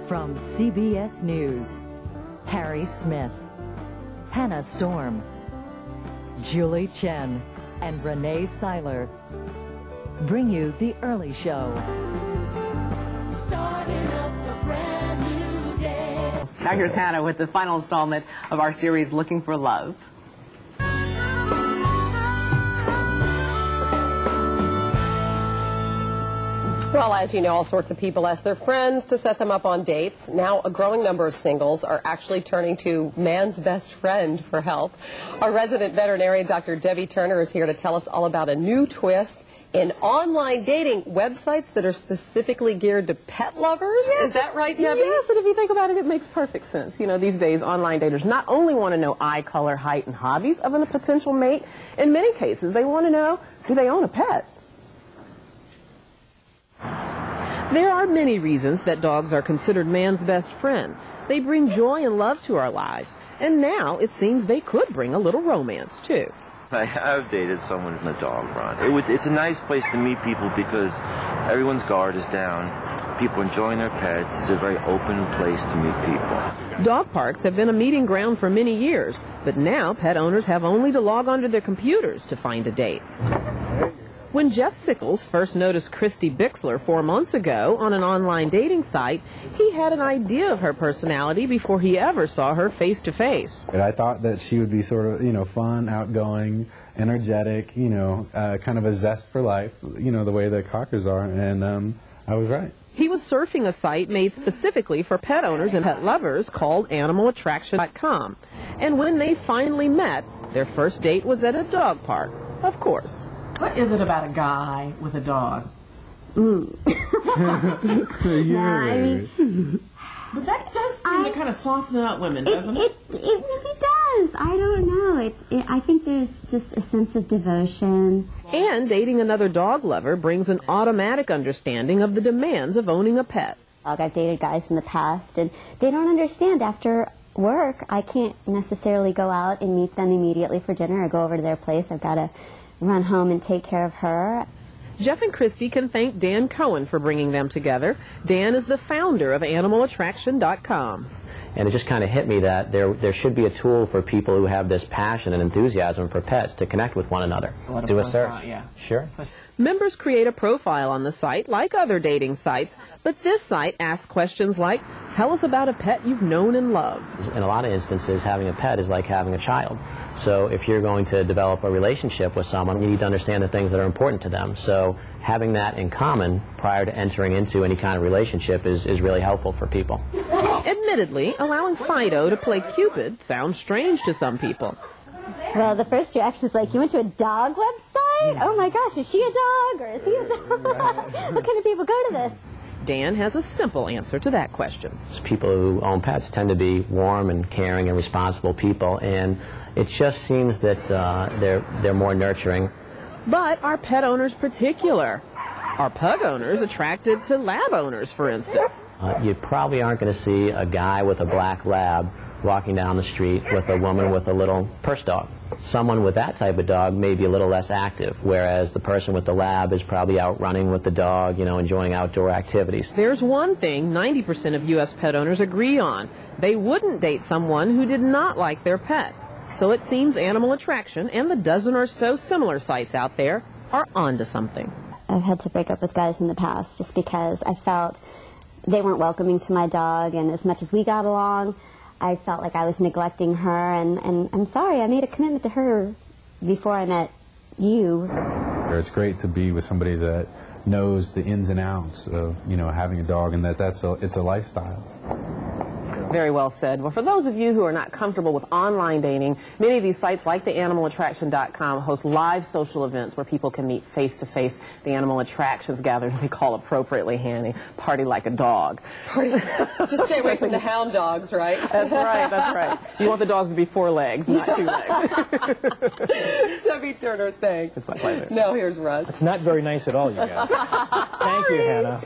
From CBS News, Harry Smith, Hannah Storm, Julie Chen, and Renee Seiler bring you The Early Show. Starting up a brand new day. Now here's Hannah with the final installment of our series, Looking for Love. Well, as you know, all sorts of people ask their friends to set them up on dates. Now, a growing number of singles are actually turning to man's best friend for help. Our resident veterinarian, Dr. Debbie Turner, is here to tell us all about a new twist in online dating websites that are specifically geared to pet lovers. Yes. Is that right, Debbie? Yes, and if you think about it, it makes perfect sense. You know, these days, online daters not only want to know eye color, height, and hobbies of a potential mate, in many cases, they want to know, do they own a pet? There are many reasons that dogs are considered man's best friend. They bring joy and love to our lives, and now it seems they could bring a little romance, too. I have dated someone in a dog run. It's a nice place to meet people because everyone's guard is down. People enjoying their pets. It's a very open place to meet people. Dog parks have been a meeting ground for many years, but now pet owners have only to log onto their computers to find a date. When Jeff Sickles first noticed Christy Bixler 4 months ago on an online dating site, he had an idea of her personality before he ever saw her face-to-face. And I thought that she would be sort of, fun, outgoing, energetic, kind of a zest for life, the way that cockers are, and I was right. He was surfing a site made specifically for pet owners and pet lovers called AnimalAttraction.com. And when they finally met, their first date was at a dog park, of course. What is it about a guy with a dog? But that does seem to kind of soften up women, doesn't it? It really does. I don't know. I think there's just a sense of devotion. And dating another dog lover brings an automatic understanding of the demands of owning a pet. I've dated guys in the past, and they don't understand after work. I can't necessarily go out and meet them immediately for dinner or go over to their place. I've got to run home and take care of her. Jeff and Christy can thank Dan Cohen for bringing them together. Dan is the founder of AnimalAttraction.com. And it just kind of hit me that there should be a tool for people who have this passion and enthusiasm for pets to connect with one another. Do a search. Yeah. Sure. Members create a profile on the site like other dating sites, but this site asks questions like, tell us about a pet you've known and loved. In a lot of instances, having a pet is like having a child. So if you're going to develop a relationship with someone, you need to understand the things that are important to them. So having that in common prior to entering into any kind of relationship is really helpful for people. Admittedly, allowing Fido to play Cupid sounds strange to some people. Well, the first reaction is like, you went to a dog website? Oh my gosh, is she a dog or is he a dog? What kind of people go to this? Dan has a simple answer to that question. People who own pets tend to be warm and caring and responsible people, and it just seems that they're more nurturing. But are pet owners particular? Are pug owners attracted to lab owners, for instance? You probably aren't going to see a guy with a black lab walking down the street with a woman with a little purse dog. Someone with that type of dog may be a little less active, whereas the person with the lab is probably out running with the dog, enjoying outdoor activities. There's one thing 90% of U.S. pet owners agree on. They wouldn't date someone who did not like their pet. So it seems Animal Attraction and the dozen or so similar sites out there are onto something. I've had to break up with guys in the past just because I felt they weren't welcoming to my dog, and as much as we got along, I felt like I was neglecting her, and I'm sorry, I made a commitment to her before I met you. It's great to be with somebody that knows the ins and outs of, having a dog, and it's a lifestyle. Very well said. Well, for those of you who are not comfortable with online dating, many of these sites like the AnimalAttraction.com host live social events where people can meet face-to-face. The Animal Attractions gathering we call appropriately, Hanny, party like a dog. Just stay away from the hound dogs, right? That's right, that's right. You want the dogs to be 4 legs, not 2 legs. Debbie Turner, thanks. It's my pleasure. Now here's Russ. It's not very nice at all, you guys. Thank you, Hannah.